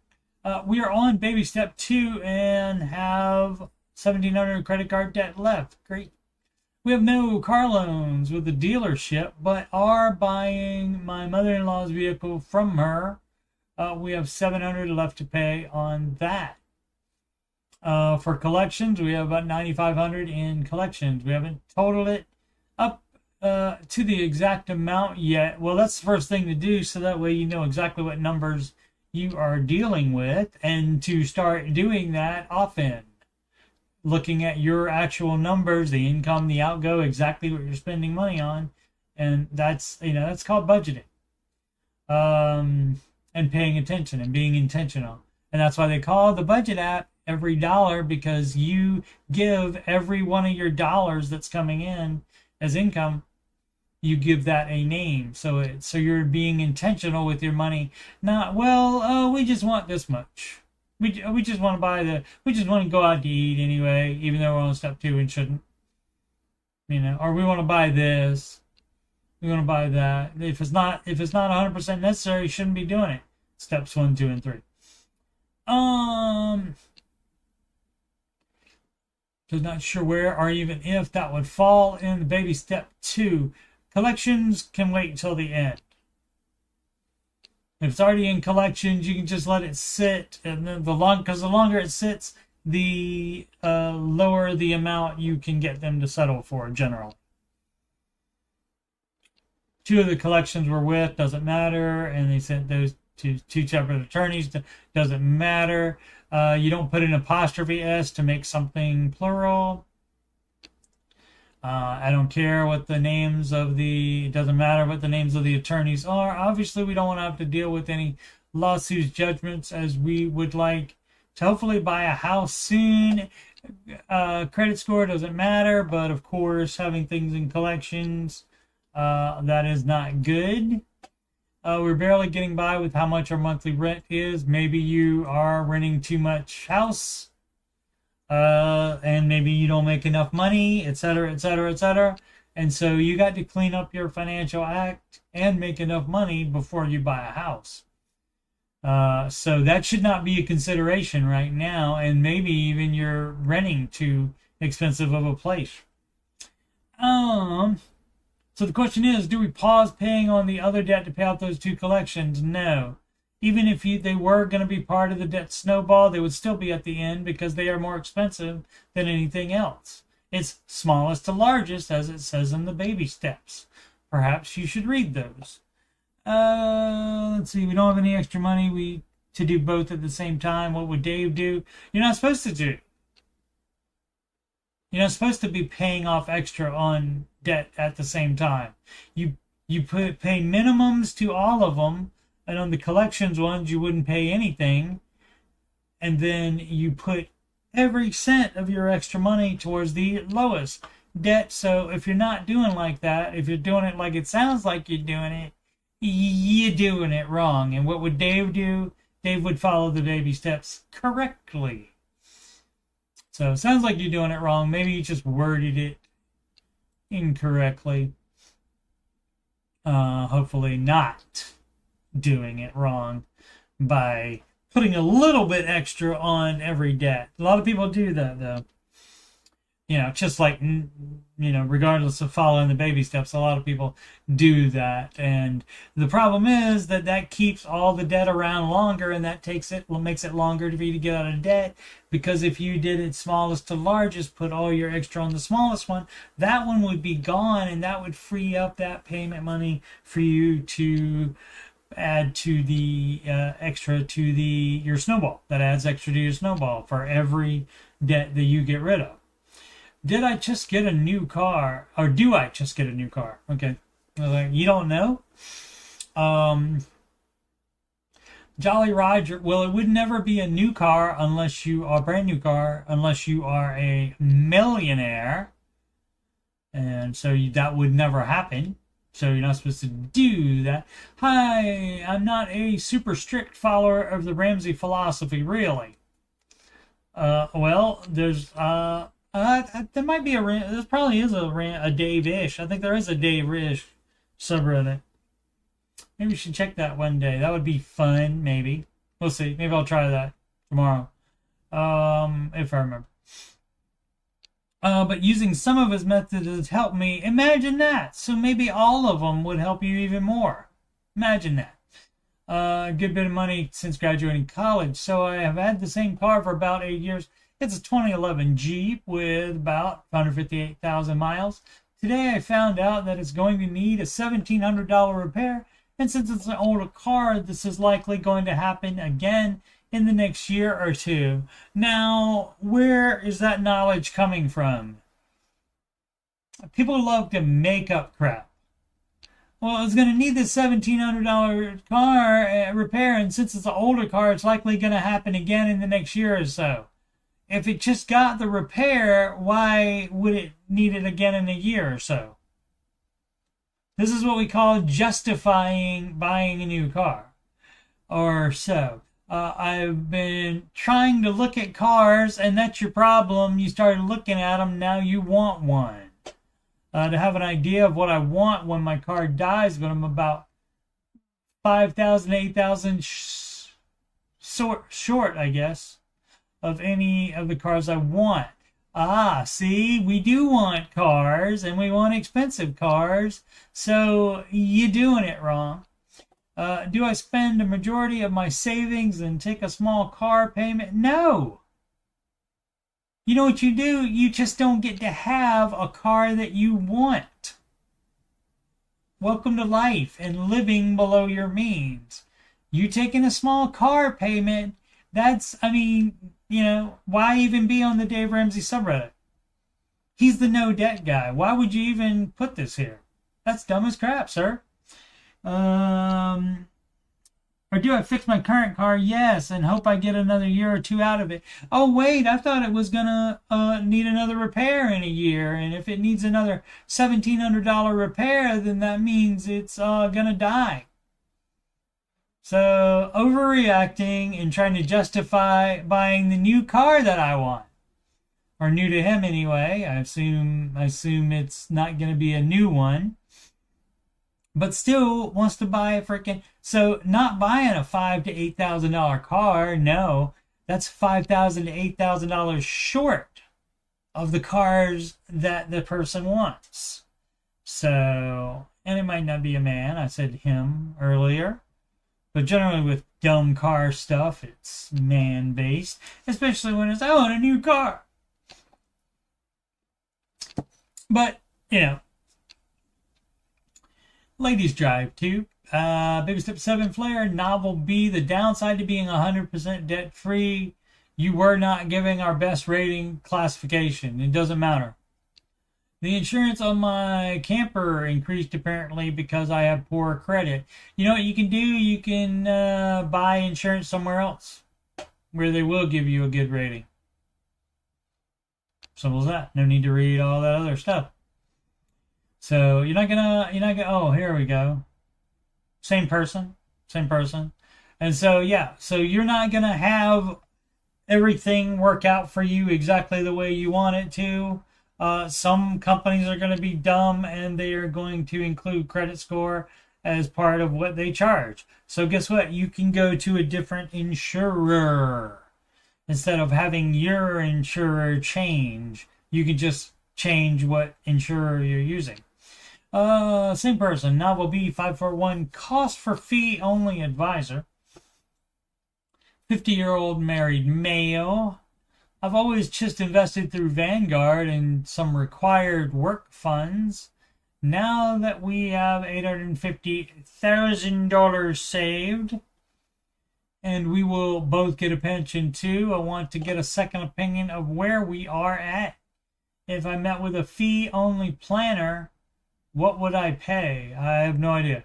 We are on baby step 2 and have 1,700 credit card debt left. Great. We have no car loans with the dealership, but are buying my mother-in-law's vehicle from her. We have 700 left to pay on that. For collections, we have about 9,500 in collections. We haven't totaled it up to the exact amount yet. Well, that's the first thing to do, so that way you know exactly what numbers you are dealing with, and to start doing that often. Looking at your actual numbers, the income, the outgo, exactly what you're spending money on, and that's called budgeting. And paying attention and being intentional. And that's why they call the budget app every dollar, because you give every one of your dollars that's coming in as income, you give that a name. So you're being intentional with your money. Not, we just want this much. We just want to we just want to go out to eat anyway, even though we're on step 2 and shouldn't. Or we want to buy this. We want to buy that. If it's not 100% necessary, you shouldn't be doing it. Steps 1, 2, and 3. So not sure where or even if that would fall in the baby step 2. Collections can wait until the end. If it's already in collections, you can just let it sit, and then because the longer it sits, the lower the amount you can get them to settle for generally. 2 of the collections we're with, doesn't matter, and they sent those to 2 separate attorneys, doesn't matter. You don't put an apostrophe S to make something plural. I don't care what the names of it doesn't matter what the names of the attorneys are. Obviously, we don't want to have to deal with any lawsuits, judgments, as we would like to hopefully buy a house soon. Credit score doesn't matter, but of course, having things in collections, that is not good. We're barely getting by with how much our monthly rent is. Maybe you are renting too much house, and maybe you don't make enough money, etc., etc., etc. And so you got to clean up your financial act and make enough money before you buy a house. So that should not be a consideration right now, and maybe even you're renting too expensive of a place. So the question is, do we pause paying on the other debt to pay out those 2 collections? No. Even if they were going to be part of the debt snowball, they would still be at the end because they are more expensive than anything else. It's smallest to largest, as it says in the baby steps. Perhaps you should read those. Let's see. We don't have any extra money to do both at the same time. What would Dave do? You're not supposed to do. You're not supposed to be paying off extra on debt at the same time. You pay minimums to all of them, and on the collections ones, you wouldn't pay anything. And then you put every cent of your extra money towards the lowest debt. So if you're not doing like that, if you're doing it like it sounds like you're doing it, you're doing it wrong. And what would Dave do? Dave would follow the baby steps correctly. So it sounds like you're doing it wrong. Maybe you just worded it incorrectly. Hopefully not doing it wrong by putting a little bit extra on every debt. A lot of people do that, though. just like, regardless of following the baby steps, a lot of people do that. And the problem is that keeps all the debt around longer, and that makes it longer for you to get out of debt. Because if you did it smallest to largest, put all your extra on the smallest one, that one would be gone, and that would free up that payment money for you to add to the extra to your snowball. That adds extra to your snowball for every debt that you get rid of. Did I just get a new car? Or do I just get a new car? Okay. I was like, you don't know? Jolly Roger, well, it would never be a new car unless you are a brand new car, unless you are a millionaire. And so that would never happen. So you're not supposed to do that. Hi, I'm not a super strict follower of the Ramsey philosophy, really. Well, there's there might be there probably is a Dave-ish. I think there is a Dave-ish subreddit. Maybe we should check that one day. That would be fun, maybe. We'll see. Maybe I'll try that tomorrow. If I remember. But using some of his methods has helped me. Imagine that. So maybe all of them would help you even more. Imagine that. A good bit of money since graduating college. So I have had the same car for about 8 years. It's a 2011 Jeep with about 158,000 miles. Today I found out that it's going to need a $1,700 repair. And since it's an older car, this is likely going to happen again in the next year or two. Now, where is that knowledge coming from? People love to make up crap. Well, it's going to need this $1,700 car repair, and since it's an older car, it's likely going to happen again in the next year or so. If it just got the repair, why would it need it again in a year or so? This is what we call justifying buying a new car. Or so. I've been trying to look at cars, and that's your problem. You started looking at them, now you want one. To have an idea of what I want when my car dies, but I'm about 5,000, 8,000 short, I guess, of any of the cars I want. See, we do want cars, and we want expensive cars, so you're doing it wrong. Do I spend a majority of my savings and take a small car payment? No. You know what you do? You just don't get to have a car that you want. Welcome to life and living below your means. You taking a small car payment, why even be on the Dave Ramsey subreddit? He's the no debt guy. Why would you even put this here? That's dumb as crap, sir. Or do I fix my current car? Yes, and hope I get another year or two out of it. Oh, wait, I thought it was going to need another repair in a year. And if it needs another $1,700 repair, then that means it's going to die. So, overreacting and trying to justify buying the new car that I want. Or new to him anyway. I assume it's not going to be a new one. But still wants to buy a freaking... So not buying a $5,000 to $8,000 car, no. That's $5,000 to $8,000 short of the cars that the person wants. So, and it might not be a man. I said him earlier. But generally with dumb car stuff, it's man-based. Especially when it's, I want a new car. But, ladies drive too. Baby Step 7 Flare, Novel B, the downside to being 100% debt-free. You were not giving our best rating classification. It doesn't matter. The insurance on my camper increased apparently because I have poor credit. You know what you can do? You can buy insurance somewhere else where they will give you a good rating. Simple as that. No need to read all that other stuff. So you're not gonna, oh, here we go. Same person. And so, yeah, so you're not gonna have everything work out for you exactly the way you want it to. Some companies are going to be dumb and they are going to include credit score as part of what they charge. So guess what? You can go to a different insurer instead of having your insurer change you can just change what insurer you're using. Same person, Novel B541, cost for fee only advisor. 50-year-old married male. I've always just invested through Vanguard and some required work funds. Now that we have $850,000 saved, and we will both get a pension too, I want to get a second opinion of where we are at. If I met with a fee-only planner, what would I pay? I have no idea.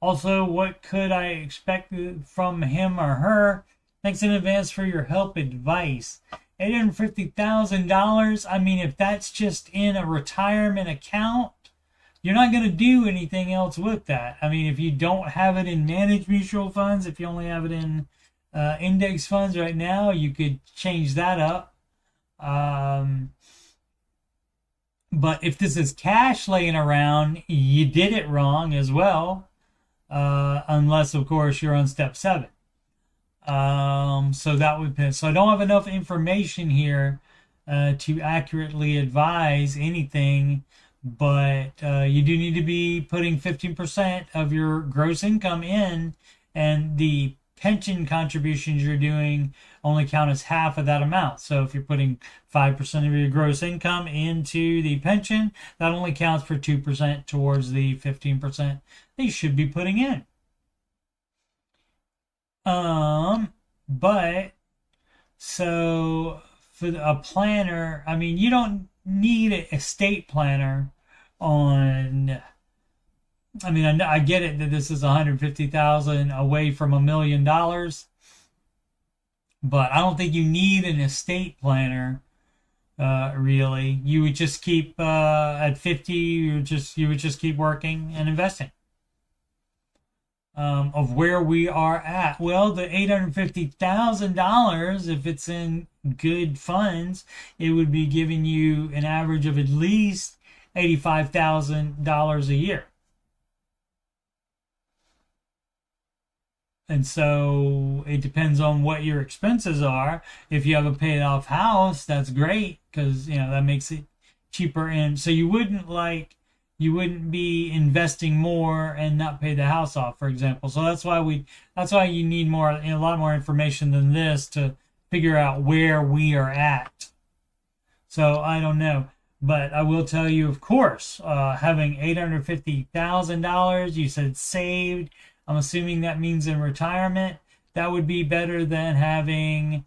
Also, what could I expect from him or her? Thanks in advance for your help advice. $850,000. I mean, if that's just in a retirement account, you're not going to do anything else with that. I mean, if you don't have it in managed mutual funds, if you only have it in index funds right now, you could change that up. But if this is cash laying around, you did it wrong as well. Unless, of course, you're on step 7. So that would be, so I don't have enough information here to accurately advise anything, but you do need to be putting 15% of your gross income in, and the pension contributions you're doing only count as half of that amount. So if you're putting 5% of your gross income into the pension, that only counts for 2% towards the 15% that you should be putting in. But so for a planner, I mean, you don't need an estate planner on. I mean, I get it that this is $150,000 away from $1 million, but I don't think you need an estate planner. Really, you would just keep at 50. You would just keep working and investing. Of where we are at. Well, the $850,000, if it's in good funds, it would be giving you an average of at least $85,000 a year. And so it depends on what your expenses are. If you have a paid off house, that's great, because that makes it cheaper. And so you wouldn't be investing more and not pay the house off, for example. So that's why you need a lot more information than this to figure out where we are at. So I don't know, but I will tell you, of course, having $850,000, you said saved. I'm assuming that means in retirement. That would be better than having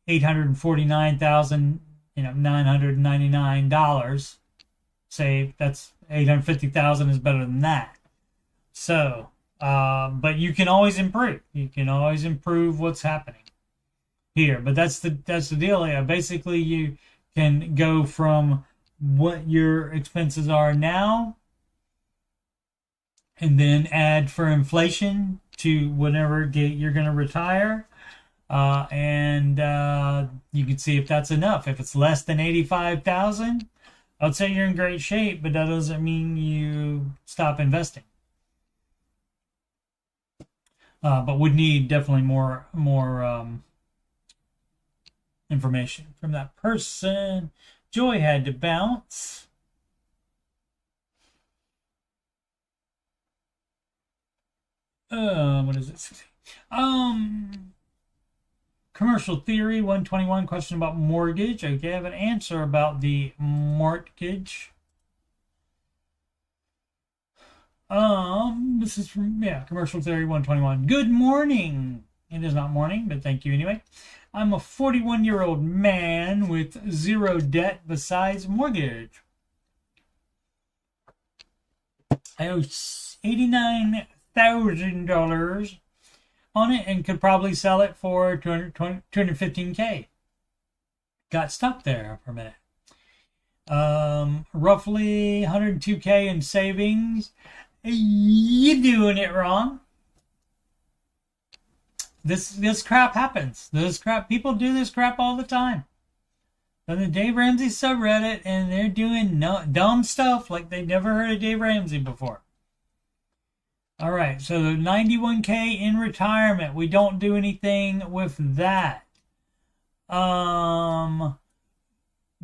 $849,999 saved. That's $850,000 is better than that. So, but you can always improve. You can always improve what's happening here. But that's the deal. Yeah, basically, you can go from what your expenses are now, and then add for inflation to whenever you're going to retire. And you can see if that's enough. If it's less than $85,000, I'd say you're in great shape, but that doesn't mean you stop investing. But would need definitely more information from that person. Joy had to bounce. What is it? Commercial theory 121, question about mortgage. Okay, I have an answer about the mortgage. This is from commercial theory 121. Good morning. It is not morning, but thank you anyway. I'm a 41-year-old man with zero debt besides mortgage. I owe $89,000 on it and could probably sell it for $215K. Got stuck there for a minute. Roughly $102K in savings. You're doing it wrong. This crap happens. People do this crap all the time. On the Dave Ramsey subreddit, and they're doing dumb stuff like they've never heard of Dave Ramsey before. All right, so the 91K in retirement, we don't do anything with that.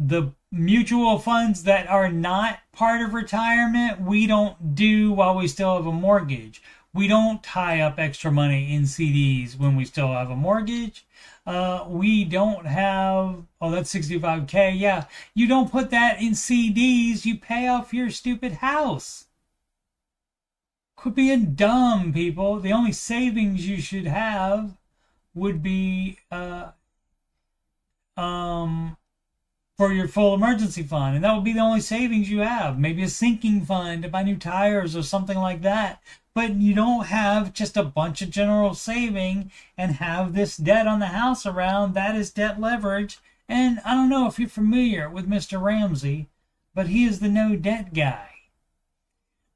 The mutual funds that are not part of retirement, we don't do while we still have a mortgage. We don't tie up extra money in CDs when we still have a mortgage. We don't have, oh, that's 65K. Yeah. You don't put that in CDs. You pay off your stupid house. Quit being dumb, people. The only savings you should have would be, for your full emergency fund, and that would be the only savings you have. Maybe a sinking fund to buy new tires or something like that. But you don't have just a bunch of general saving and have this debt on the house around. That is debt leverage. And I don't know if you're familiar with Mr. Ramsey, but he is the no debt guy.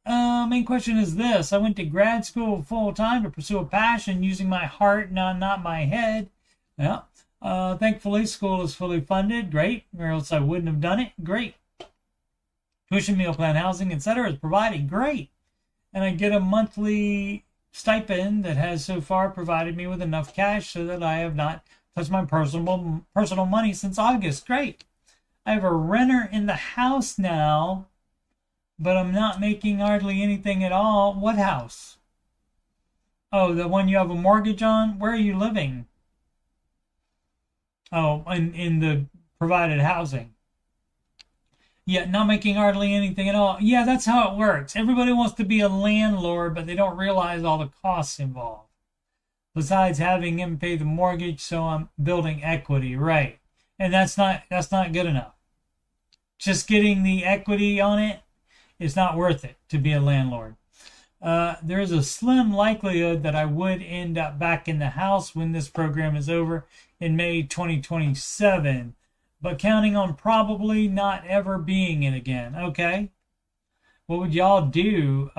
Main question is this. I went to grad school full time to pursue a passion using my heart, not my head. Yeah. Thankfully, school is fully funded. Great. Or else I wouldn't have done it. Great. Tuition, meal plan, housing, etc. is provided. Great. And I get a monthly stipend that has so far provided me with enough cash so that I have not touched my personal money since August. Great. I have a renter in the house now, but I'm not making hardly anything at all. What house? Oh, the one you have a mortgage on? Where are you living? Oh, in the provided housing. Yeah, not making hardly anything at all. Yeah, that's how it works. Everybody wants to be a landlord, but they don't realize all the costs involved. Besides having him pay the mortgage, so I'm building equity, right? And that's not good enough. Just getting the equity on it is not worth it to be a landlord. There is a slim likelihood that I would end up back in the house when this program is over in May 2027, but counting on probably not ever being in again. Okay. What would y'all do?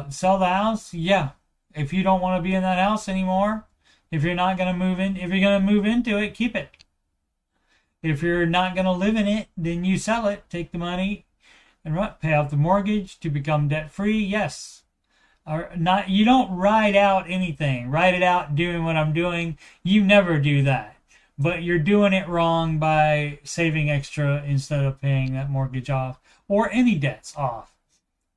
Sell the house? Yeah. If you don't want to be in that house anymore, if you're not going to move in, if you're going to move into it, keep it. If you're not going to live in it, then you sell it, take the money, and pay off the mortgage to become debt free. Yes. Or not, you don't ride out anything. Ride it out doing what I'm doing. You never do that. But you're doing it wrong by saving extra instead of paying that mortgage off or any debts off.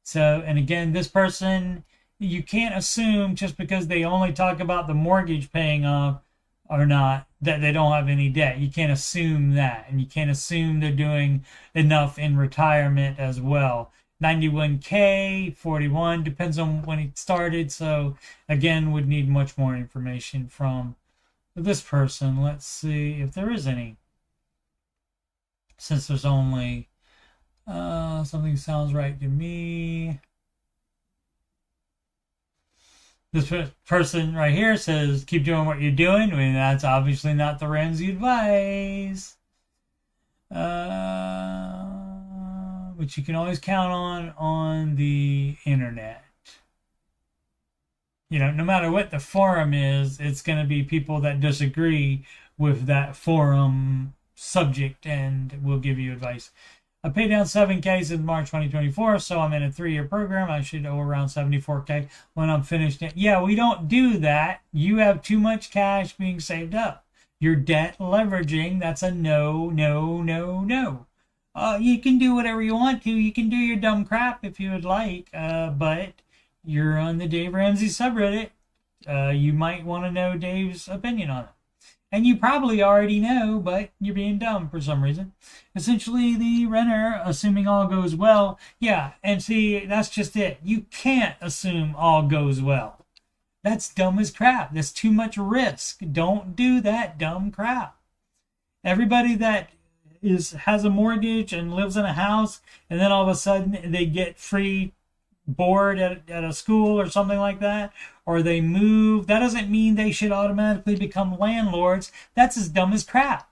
So, and again, this person, you can't assume just because they only talk about the mortgage paying off or not that they don't have any debt. You can't assume that. And you can't assume they're doing enough in retirement as well. 91K, 41, depends on when it started. So again, would need much more information from this person. Let's see if there is any. Since there's only something sounds right to me. This person right here says, keep doing what you're doing. I mean, that's obviously not the Ramsey advice. Which you can always count on the internet. You know, no matter what the forum is, it's going to be people that disagree with that forum subject and will give you advice. I paid down 7K since March 2024, so I'm in a 3-year program. I should owe around 74K when I'm finished. Yeah, we don't do that. You have too much cash being saved up. Your debt leveraging, that's a no, no, no, no. You can do whatever you want to. You can do your dumb crap if you would like, but you're on the Dave Ramsey subreddit. You might want to know Dave's opinion on it. And you probably already know, but you're being dumb for some reason. Essentially, the renter, assuming all goes well. Yeah, and see, that's just it. You can't assume all goes well. That's dumb as crap. That's too much risk. Don't do that dumb crap. Everybody that has a mortgage and lives in a house, and then all of a sudden they get free board at a school or something like that, or they move, that doesn't mean they should automatically become landlords. That's as dumb as crap.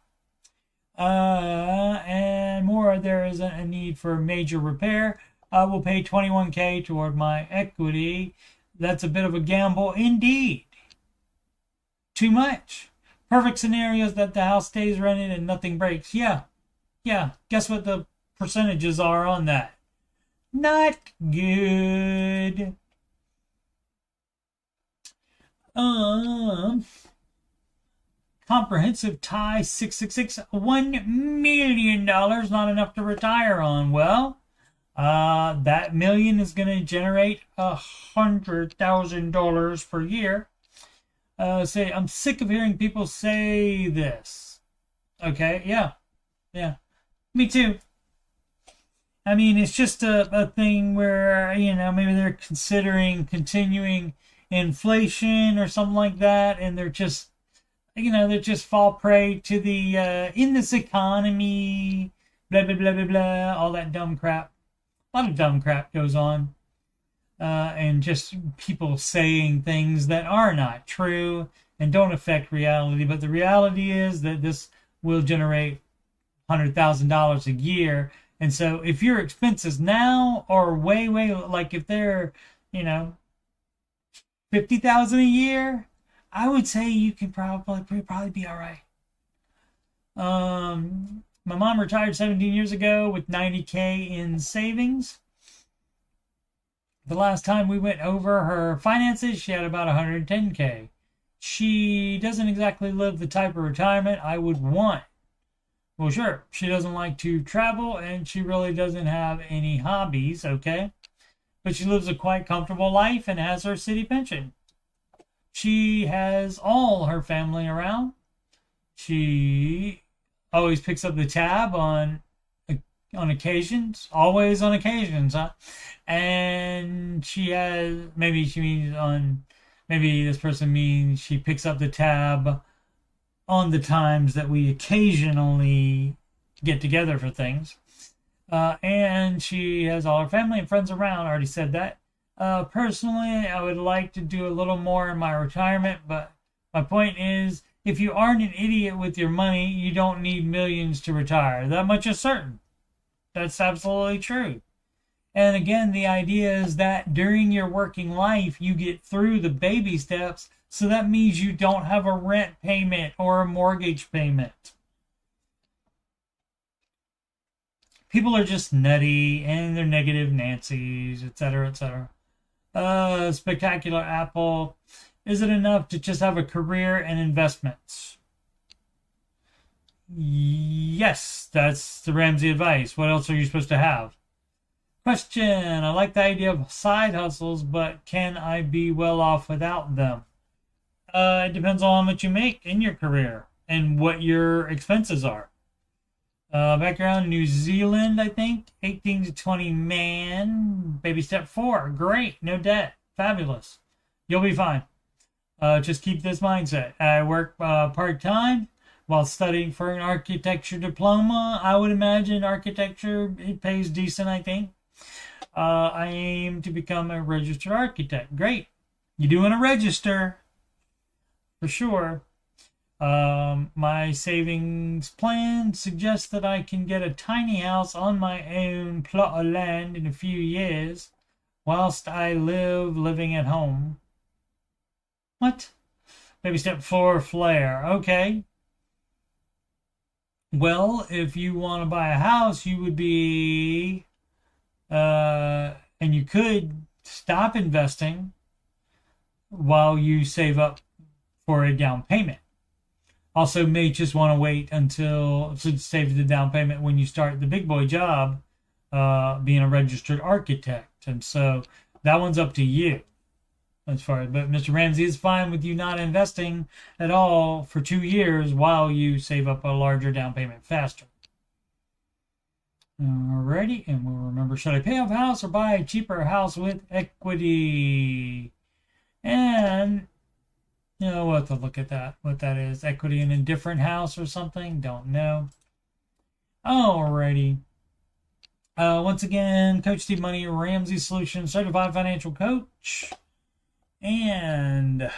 And more, there is a need for major repair. I will pay 21K toward my equity. That's a bit of a gamble indeed. Too much. Perfect scenario is that the house stays rented and nothing breaks. Yeah. Guess what the percentages are on that? Not good. Comprehensive tie 666, $1 million, not enough to retire on. Well, that million is going to generate $100,000 per year. Say, I'm sick of hearing people say this. Okay, yeah, me too. I mean, it's just a thing where, maybe they're considering continuing inflation or something like that, and they're just, they just fall prey to the, in this economy, blah, blah, blah, blah, blah, all that dumb crap. A lot of dumb crap goes on. And just people saying things that are not true and don't affect reality. But the reality is that this will generate $100,000 a year. And so if your expenses now are way, like if they're, $50,000 a year, I would say you can probably be all right. My mom retired 17 years ago with $90K in savings. The last time we went over her finances, she had about $110K. She doesn't exactly live the type of retirement I would want. Well, sure, she doesn't like to travel, and she really doesn't have any hobbies, okay? But she lives a quite comfortable life and has her city pension. She has all her family around. She always picks up the tab on occasions, always on occasions, huh? And she has, maybe this person means she picks up the tab on the times that we occasionally get together for things. And she has all her family and friends around. I already said that. Personally, I would like to do a little more in my retirement, but my point is, if you aren't an idiot with your money, you don't need millions to retire. That much is certain. That's absolutely true. And again, the idea is that during your working life, you get through the baby steps. So that means you don't have a rent payment or a mortgage payment. People are just nutty and they're negative Nancy's, etc., etc. Spectacular Apple. Is it enough to just have a career and investments? Yes, that's the Ramsey advice. What else are you supposed to have? Question. I like the idea of side hustles, but can I be well off without them? It depends on how much you make in your career and what your expenses are. Background, New Zealand, I think. 18 to 20 man. Baby step 4. Great. No debt. Fabulous. You'll be fine. Just keep this mindset. I work part-time while studying for an architecture diploma. I would imagine architecture, it pays decent, I think. I aim to become a registered architect. Great. You do want to register. For sure. My savings plan suggests that I can get a tiny house on my own plot of land in a few years whilst I living at home. What? Baby step 4, flare. Okay. Well, if you want to buy a house, you would be, and you could stop investing while you save up for a down payment. Also, may just want to wait until to save the down payment when you start the big boy job, being a registered architect. And so that one's up to you. As far as, but Mr. Ramsey is fine with you not investing at all for 2 years while you save up a larger down payment faster. Alrighty, and we'll remember, should I pay off a house or buy a cheaper house with equity? And we'll have to look at that, what that is. Equity in a different house or something? Don't know. Alrighty. Once again, Coach Steve Money, Ramsey Solutions, Certified Financial Coach. And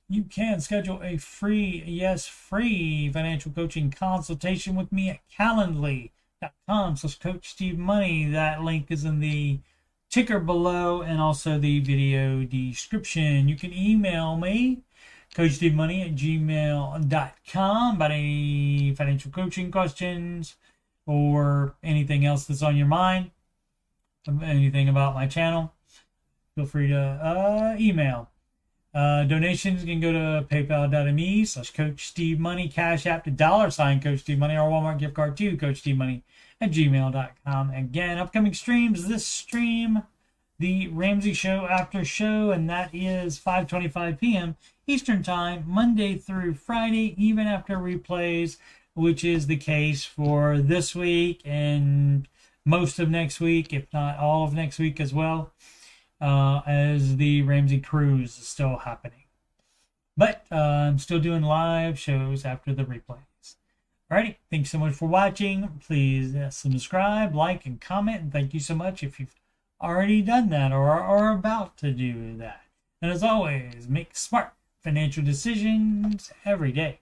you can schedule a free financial coaching consultation with me at calendly.com/CoachSteveMoney. That link is in the ticker below and also the video description. You can email me, coachstevemoney@gmail.com, about any financial coaching questions or anything else that's on your mind, anything about my channel. Feel free to email. Donations can go to paypal.me/CoachSteveMoney, Cash App to $CoachSteveMoney, or Walmart gift card to CoachSteveMoney@gmail.com. Again, upcoming streams, this stream, the Ramsey Show After Show, and that is 5:25 p.m. Eastern Time, Monday through Friday, even after replays, which is the case for this week and most of next week, if not all of next week as well, as the Ramsey cruise is still happening. But I'm still doing live shows after the replays. Alrighty, thanks so much for watching. Please subscribe, like, and comment. And thank you so much if you've already done that or are about to do that. And as always, make smart financial decisions every day.